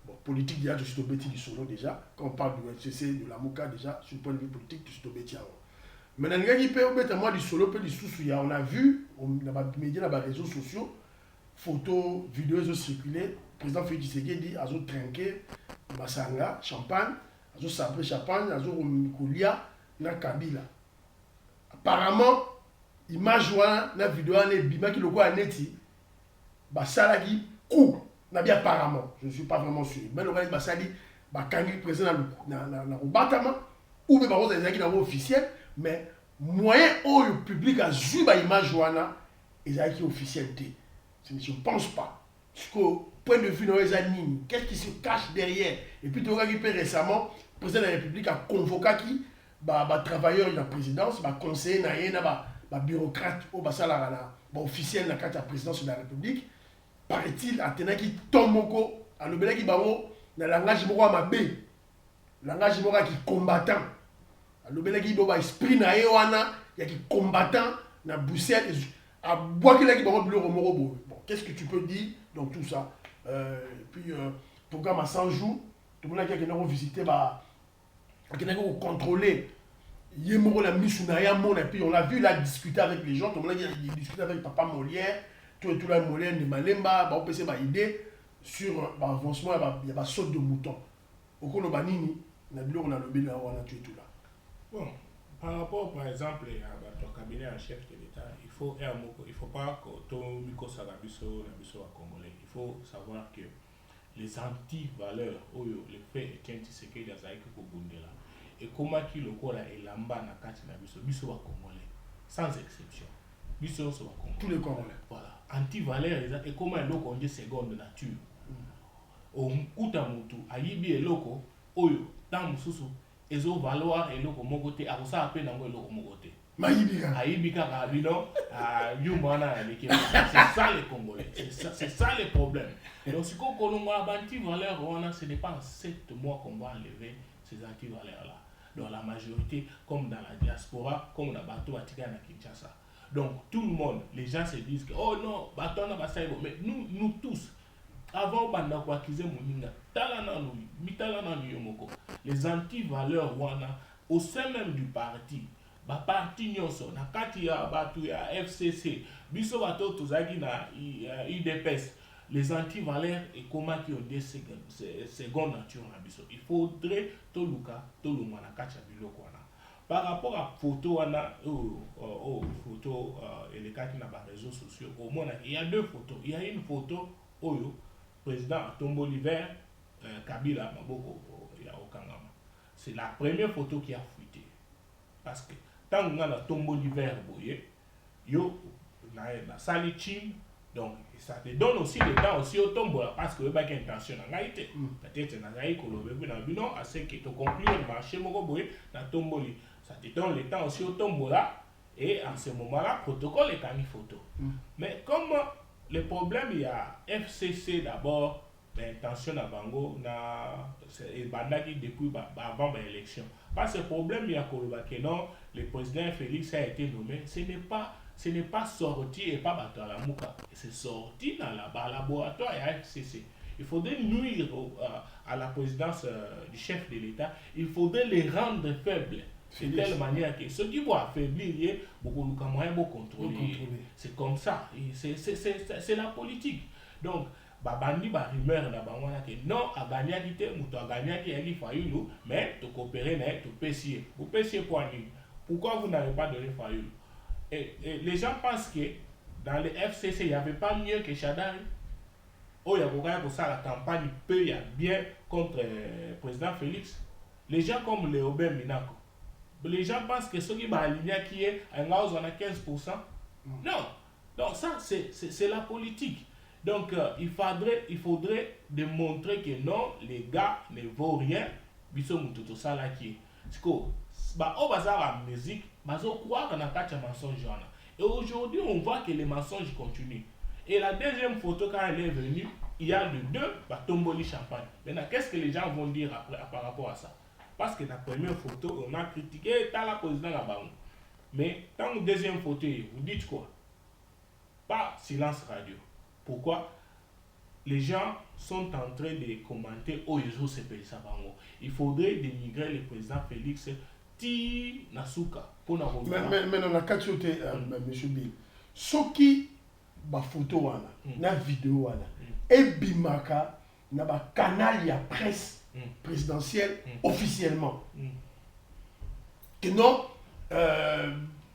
bon, politique, déjà, je suis tombé du solo déjà, quand on parle du FCC, de la MOCA déjà, sur le point de vue politique, je suis tombé avant. Maintenant, moi, du solo, du sous on a vu, dans les médias, dans les réseaux sociaux, photos, vidéos, ils ont circulé. Le président Félix Tshisekedi dit, ils ont trinqué, Basanga, champagne, ils ont sabré champagne, ils ont Koulia, na Kabila. Apparemment, image dans la vidéo, Bima qui le quoi neti, Basalagi, coup, n'a bien apparemment, je ne suis pas vraiment sûr. Mais le gars, Basali, Bakangi présent dans le bâtiment, ou bien par contre, ils ont officiel. Mais moyen où le public a vu l'image wana et ça qui officialité. Je ne pense pas. Parce que point de vue qu'est-ce qui se cache derrière? Et puis tu vois récemment, le président de la République a convoqué qui travailleurs de la présidence, conseiller bureaucrate ou officiel de la présidence de la République. Paraît-il, Athéna qui tombe à l'obéla qui dans le langage mabé, langage qui combattant. Le belagi doba esprit na ewana ya ki combattant na Bruxelles a boire qui laki bango biloko moko boy. Bon, qu'est-ce que tu peux dire dans tout ça? Puis programme à 100 jours, tout le monde qui a visité qui a contrôler yemoko la misuna ya mon et puis on a vu là discuter avec les gens, tout le monde qui a discuté avec papa Molière, tout la Molière de Malemba, on peut se idée sur l'avancement il y a saut de mouton. Au kono banini na biloko na lobi na wana tu tout là. Bon, par rapport par exemple à ton cabinet en chef de l'État, il faut pas que ton micro sarabiso à Congolais. Il faut savoir que les anti-valeurs, les faits et c'est que les aïeux pour Bundela. Et comment qui le corps est lamba na kati na biso à Congolais, sans exception. Biso sur Congolais. Tous les Congolais. Voilà. Anti-valeurs et comment le corps est seconde nature. Au Kutamutu, Ayibi et Loko, Oyo, dans Mususu. Ezo valoir et loko mogote a ça appelle nango loko mogote aibika kabino yumana c'est ça les Congolais, c'est ça les problèmes. Donc si on kolonga banti valeur on ce n'est pas en 7 mois qu'on va enlever ces anti valeurs là dans la majorité comme dans la diaspora comme dans bateau atika na Kinshasa. Donc tout le monde, les gens se disent que oh non bateau na basaibo, mais nous tous avant banda kwa kize muninga talana nui mitalana yomoko les anti-valeurs wana au sein même du parti parti nyonso na kati ya batu ya FCC biso bato tozaki na UDPS les antivaleurs et comment qui ont des seconde nature na biso. Il faudrait to luka to lumana kacha biloko wana. Par rapport à photo wana photo et les cas qui na ba réseaux sociaux, au moins il y a deux photos. Il y a une photo oyo président Tomboli vers Kabila Maboko ya Okangama. C'est la première photo qui a fuité. Parce que tant qu'on a la Tomboli vers boye yo na sali chim. Donc, ça te donne aussi le temps aussi au tombola parce que pas intention en réalité. Peut-être na zaï kolobe na bino à ce que tu conclure le marché moko boye na tomboli. Ça te donne le temps aussi au tombola et en ce moment-là protocole est en photo. Mais comme le problème il y a FCC d'abord l'intention na bango na c'est bandaki depuis avant l'élection. Parce que le problème il y a que non le président Félix a été nommé, ce n'est pas sorti et pas battu à la mouka. C'est sorti dans le laboratoire et à FCC. Il faudrait nuire à la présidence du chef de l'État. Il faudrait les rendre faibles. De telle manière que ceux qui vont affaiblir, beaucoup de moyens pour contrôler. C'est comme ça. C'est la politique. Donc, babandi ba rumeur na bango na que non a gagné quitté muto a gagné qui a Fayulu mais to coopérer na to pesier. Vous pesiez pour nini? Pourquoi vous n'avez pas donné Fayulu? Et les gens pensent que dans le FCC, il n'y avait pas mieux que Chadari. Oh, il y a pour ça la campagne peut y a bien contre le président Félix. Les gens comme Léobin Minako, les gens pensent que ceux qui vont aligner qui est un house on a 15%. Non. Donc ça, c'est la politique. Donc il faudrait démontrer que non, les gars ne vaut rien. Biso mututo ça là qui est. Parce que au bazar la musique, mais on croit qu'on a pas de mensonge. Et aujourd'hui, on voit que les mensonges continuent. Et la deuxième photo, quand elle est venue, il y a le deux, Tomboli Champagne. Maintenant, qu'est-ce que les gens vont dire après, par rapport à ça? Parce que la première photo, on a critiqué la président là-bas. Mais dans la deuxième photo, vous dites quoi? Pas silence radio. Pourquoi? Les gens sont en train de commenter au Yezo CPI Sabango. Il faudrait dénigrer le président Félix Ti Nasuka. Mais dans la cas de M. Bill, ce qui ba photo wana, na vidéo wana, et bimaka na ba canal ya presse présidentielle officiellement. Que non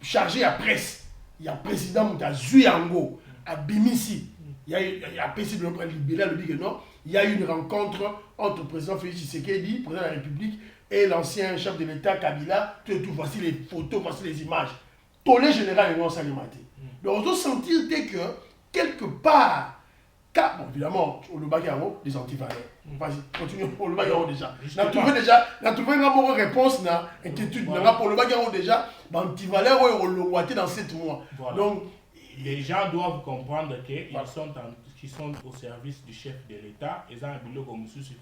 chargé à presse, il y a président Mouta Zuyango à Bimisi. Il y a président libéral le dit que non, il y a eu une rencontre entre le président Félix Tshisekedi, président de la République, et l'ancien chef de l'État Kabila. Tout, voici les photos, voici les images. Tous les généraux vont s'alimenter. Donc on doit sentir que quelque part, bon, évidemment, au Lubagaro, des antivaleurs. Vas-y, continue pour le Lubagaro déjà. On a trouvé une réponse, na inquiétude. Pour le Lubagaro déjà, antivaleurs ont été dans 7 mois. Voilà. Donc, les gens doivent comprendre qu'ils sont au service du chef de l'État. Et ça, il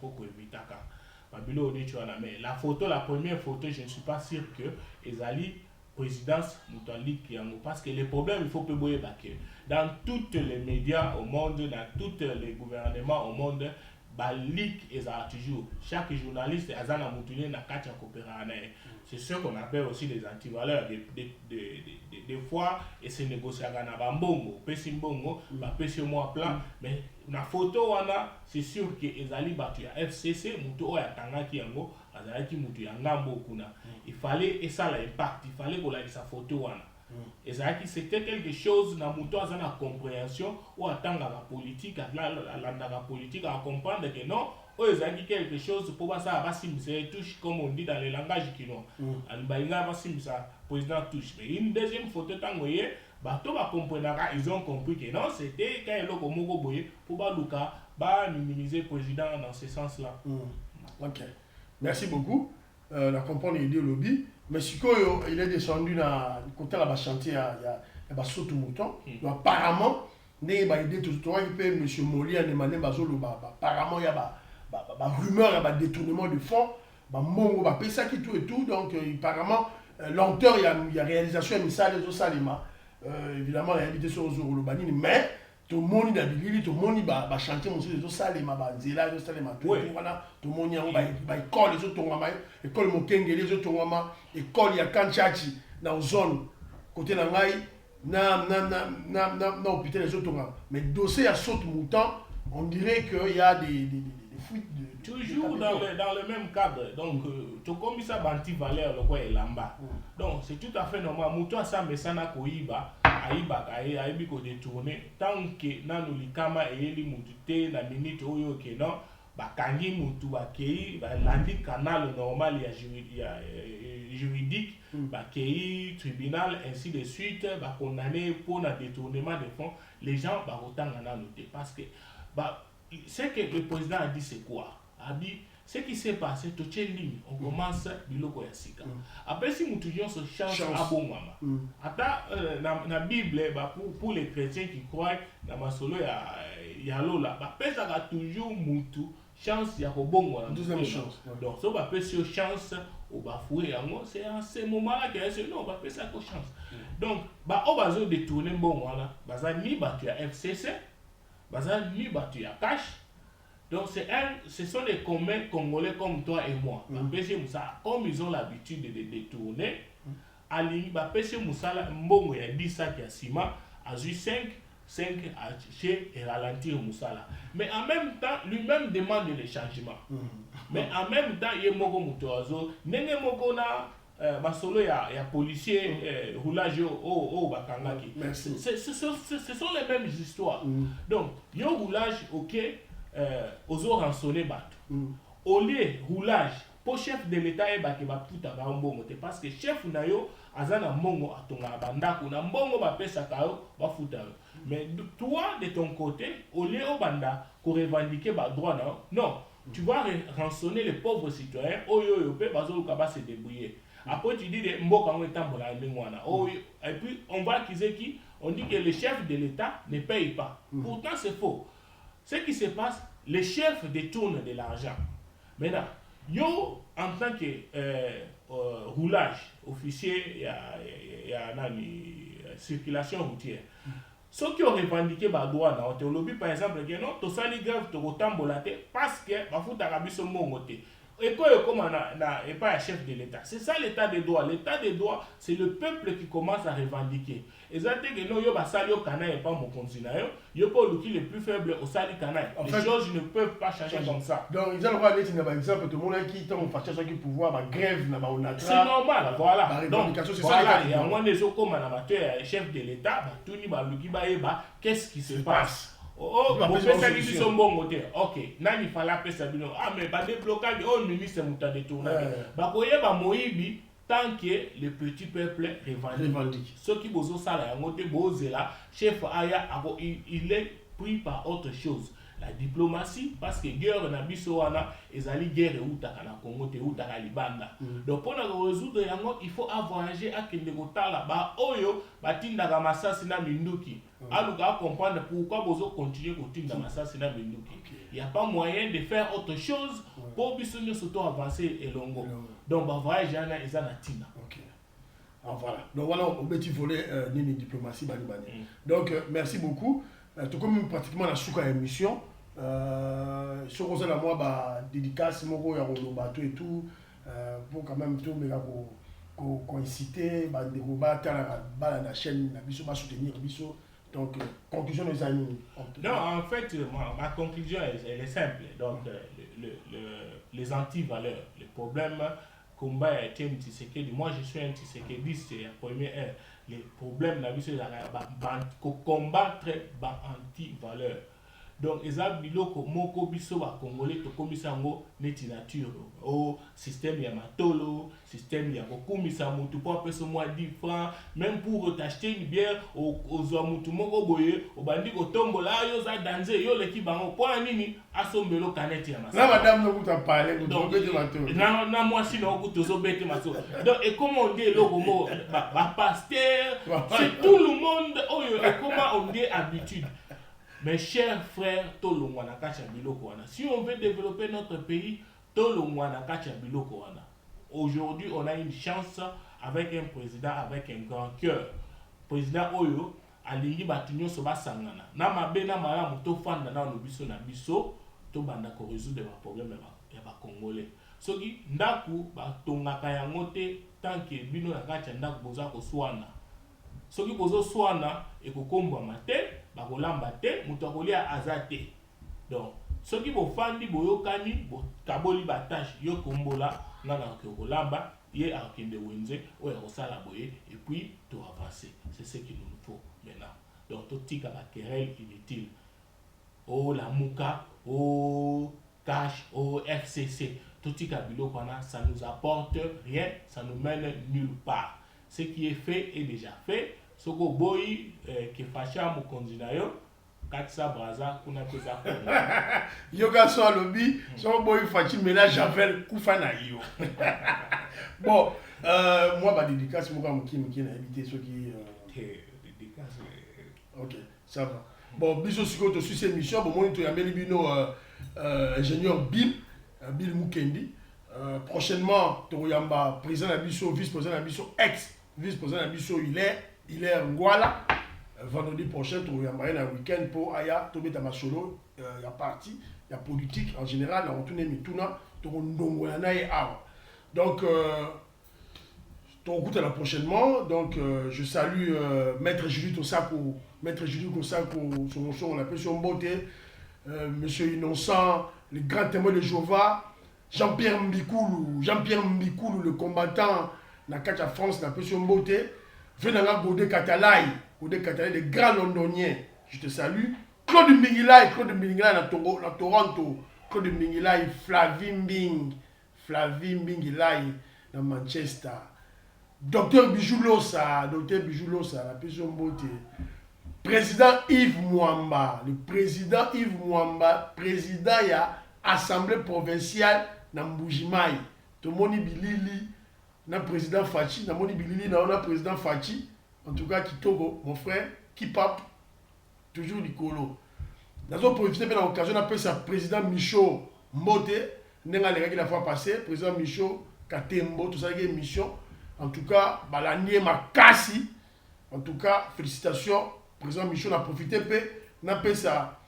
faut qu'on évite. Mais la photo, la première photo, je ne suis pas sûr que Ezali présidence parce que le problème, il faut que dans tous les médias au monde, dans tous les gouvernements au monde, toujours chaque journaliste a c'est ce qu'on appelle aussi les antivaleurs. Des fois, et c'est négocié à Bambongo, Pessimbongo, Pessimbongo plan, mais la photo, c'est sûr que Ezali battu à FCC, Mouto à Tangaki Yango, Azalaki Mouto Yangambo Kuna. Il fallait, et ça l'impact, il fallait qu'on ait sa photo. Et c'était quelque chose dans Mouto à la compréhension ou à la politique, à la politique, à comprendre que non. Ils ont dit quelque chose pour ça, c'est touche comme on dit dans le langage qui n'ont. Président touche. Mais une deuxième photo, ils ont compris que non, c'était quand ils pour minimiser le président dans ce sens-là. Ok. Merci beaucoup. La comprendre l'idée lobby. Mais si il est descendu dans le côté de la chantier, il y a sauté mouton. Apparemment, il y a idée tout M. Moli a demandé apparemment il y a rumeur, il y a détournement de fonds, mongo, ça qui tout et tout. Donc, apparemment, lenteur, il y a réalisation, mais ça, les autres salima. Évidemment, il y a invité sur le Banini, mais tout le monde a dit, tout le monde va chanter les autres salima, Zela, les autres salima. Tout le monde a école, les autres tongama, école Mokenge, les autres tongama, école, il y a Kanchachi, dans la zone, côté Nangaï, na hôpital, les autres tongama. Mais dossier à saute mouton, on dirait qu'il y a des fuites toujours dans le même cadre. Donc, tu comme ça, banti-valeur, le quoi est lamba. Donc, c'est tout à fait normal. Moutoua ça, mais ça n'a qu'oïba, aïbi ko détourner. Tant que nan likama et li moutute, na minute oyo ke non, ba kangi moutou ba kei, ba landi canal normal juridique, ba kei tribunal, ainsi de suite, ba condamné pour un détournement de fonds. Les gens, ba autant en a noté. Parce que, bah, ce que le président a dit, c'est quoi? A dit, ce qui s'est passé, tout est ligne, on commence biloko ya sika. Après, si nous touchons ce chance à bon moment. Attends, dans la Bible, bah, pour les chrétiens qui croient dans ma solo, il y a l'eau bah, ça a toujours moutou, chance, il y a bon moment. Deuxième chance. Donc, ça va passer chance au bafoué, c'est à ce moment-là qu'il y a ce nom, on va passer à chance. Donc, bah, on va se détourner bon moment, bah, ça ni battu à FCC, bah, ça ni battu à cash. Donc, ce sont des communs congolais comme toi et moi. Comme ils ont l'habitude de détourner, Ali, Pêche Moussala, Mbongo, il y a 10 sacs à ciment, à 5 à chez et ralentir Moussala. Mais en même temps, lui-même demande les changements. Mais en même temps, il y a Mogo Moutoazo, Nene Mogona, Basolo, il y a policier, roulage au Bakangaki. Ce sont les mêmes histoires. Donc, il y a roulage, ok. Aux eaux rançonnées battu. Au lieu roulage, pour chef de l'État et baki ba puta ba mbongo te parce que chef na yo azana mbongo atonga bandako na mbongo ba pesa kao ba futa. Mais toi de ton côté, au lieu au banda ko revendiquer ba droit non, tu vas rançonner les pauvres citoyens oyo pe bazo ka se débrouiller. Après tu dis de mboka ngo etambola mbengwana. Et puis on va accuser qui? On dit que le chef de l'État ne paye pas. Pourtant c'est faux. Ce qui se passe, les chefs détournent de l'argent. Maintenant, yo, en tant que roulage, officier, il y a une circulation routière. Ceux qui ont revendiqué le droit, on lobby par exemple, que non, tu as grève, tu as parce que tu as mis son mot. Et quoi, comme on n'est pas un chef de l'État. C'est ça l'état des droits. L'état des droits, c'est le peuple qui commence à revendiquer. Et ça dit que non, il y a sali au canal et pas mon continent. Il y a pas le plus faible au sali canal. Les choses ne peuvent pas changer comme ça. Donc, ils ont le droit par exemple, tout le monde qui est en fâchage qui pouvoir, ma grève, c'est normal, voilà. Donc, voilà, il y a un moment des autres comme un amateur, chef de l'État, tout le monde qu'est-ce qui se passe? Oh, vous faites ça qui sont bons côté. Ok, nani fala pesa bino. Ah mais pas déblocage, oh ministre mouta détourné. Bah koye ba moyibi tant que le petit peuple revendique. Ceux qui bozo sala ya ngote bozela, chef aya il est pris par autre chose. La diplomatie parce que guerre na biso wana ezali guerre utaka na Congo te utaka libanda. Donc pour résoudre yango il faut voyager à kende kotala ba oyo batinda ka masasi na minduki. Aluka comprendre pourquoi vous continuez à continuer dans l'assassinat de Minduki. Il n'y a pas moyen de faire autre chose pour que nous surtout avancer et longo. Donc, bah, voyage, il y a un tina. Ok. Voilà. Donc, voilà, on peut voler une diplomatie. Donc, merci beaucoup. Tout comme pratiquement la souka émission. Sur vous à moi, bah, dédicace, mon gars, bateau et tout. Pour quand même tout, mais là, pour inciter, bah, de combattre la chaîne, la biso, bah, soutenir, biso. Donc, conclusion des amis. Non, en fait, ma conclusion elle est simple. Donc, les anti-valeurs, les problèmes, combat a été un Tshisekedi. Moi, je suis un Tshisekedi, c'est la première. Les problèmes, la vie, c'est combattre les anti-valeurs. Donc, ils ont dit que moko biso ba congolais to komisa ngo neti nature au système ya matolo système ya kokumisa mutu pour peso moi 10 francs même pour t'acheter une bière aux mutu moko boye obandi ko tombola yo za danger yo leki bango pour nini asombelo canette ya masa. Là madame no kuta parler ko bete matolo. Na moi si no kuto zo bete matolo. Donc et comment on dit logo mo ba pasteur c'est tout le monde oyo et comment on dit habitude. Mes chers frères, si on veut développer notre pays, aujourd'hui, on a une chance avec un président avec un grand cœur. Président Oyo, alingi batunyo soba sangana. Na mabe na malamu to fanda na biso na biso, to banda ko résoudre les problèmes ya ba congolais. Soki ndaku ba tongaka yango te tant que bino na kati ndaku boza ko swana. Soki bozo swana ekokombwa mate bakolamba te mutu akolia aza te Donc, ceux qui vont faire des boyokani, kaboli batache, yo kombola, nana kolamba, ye akinde wenze, ou erosala boye, et puis tout avancer. C'est ce qu'il nous faut maintenant. Donc, tout tika la querelle inutile. Oh la mouka, oh cash, oh FCC, tout tika bilo kwana, ça nous apporte rien, ça nous mène nulle part. Ce qui est fait est déjà fait. Ce que boy qui fâche à mon candidat, Katsa Braza, kuna pesa Yoga so lobby, so boy fachi mela javel kufana yo. Bon, moi ba dédicace moi comme qui na habité ceux qui dédicace. OK, ça va. Bon, biso siko to sur cette mission, bon moi to yameli bino ingénieur Bill Mukendi. Prochainement to yamba président la biso, vice-président la biso, ex vice-président la biso, il est Ngwala. Vendredi prochain, tu vas avoir un week-end pour Aya, tu vas solo, il y a parti, il y a politique en général, on tourne mituna, tu vas donc, tu vas là prochainement. Donc, je salue Maître Julie Tosako, on l'appelle son beauté, Monsieur Innocent, le grand témoin de Jéhovah, Jean-Pierre Mbikoulou, le combattant, dans la France, on l'appelle son beauté, Venanga Godé Katalaï. Les grands londoniens, je te salue. Claude Mingilai dans Toronto. Claude Mingilai, Flavie Mingilai dans Manchester. Docteur Bijoulosa, la personne beauté. Président Yves Mwamba, président il y a Assemblée provinciale dans Mbujimai. Tomoni Bilili, na président Fachi, na président Fachi. En tout cas, Kitogo, mon frère, Kipap, toujours Nicolo. Nous avons profité de l'occasion d'appeler ça président Michaud Mbote, n'a la fois passée, président Michaud Katembo, tout ça, il y a une mission. En tout cas, Balanier Makassi. En tout cas, félicitations. Président Michaud a profité, n'a pas ça.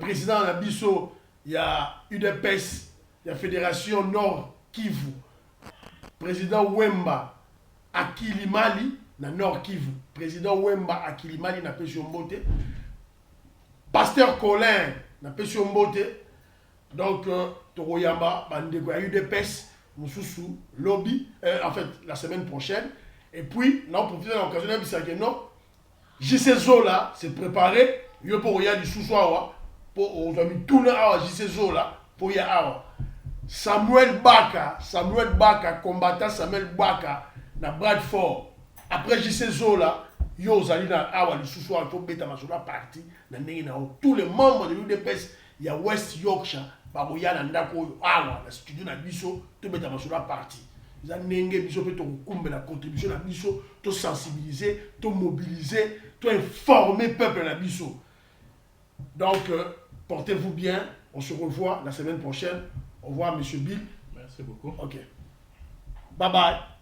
Président Nabiso, il y a UDPS, il y a Fédération Nord Kivu. Président Wemba. Akilimali na Nord Kivu, président Wemba Akilimali na Pesio Mbote, pasteur Colin na Pesio Mbote, donc Toroyamba, Bandeko a eu des pèses, Moussoussou, lobby, en fait la semaine prochaine, et puis nous profitons de l'occasion de dire que non, JC Zola s'est préparé, il y a pour y aller du sous-soir, pour aux amis tout le monde JC Zola, pour y aller. Samuel Baka, combattant Samuel Baka, na Bradford. Après JC Zola, yo zali na awa le sous il faut beta masula parti na ndenge na tous les membres de l'UDPS, il y a West Yorkshire, baboya na ndako awa na studio na biso to beta masula parti. Za ndenge biso pe to kumbe la contribution na biso, to sensibiliser, to mobiliser, to informer peuple na biso. Donc portez-vous bien, on se revoit la semaine prochaine. Au revoir monsieur Bill. Merci beaucoup. OK. Bye bye.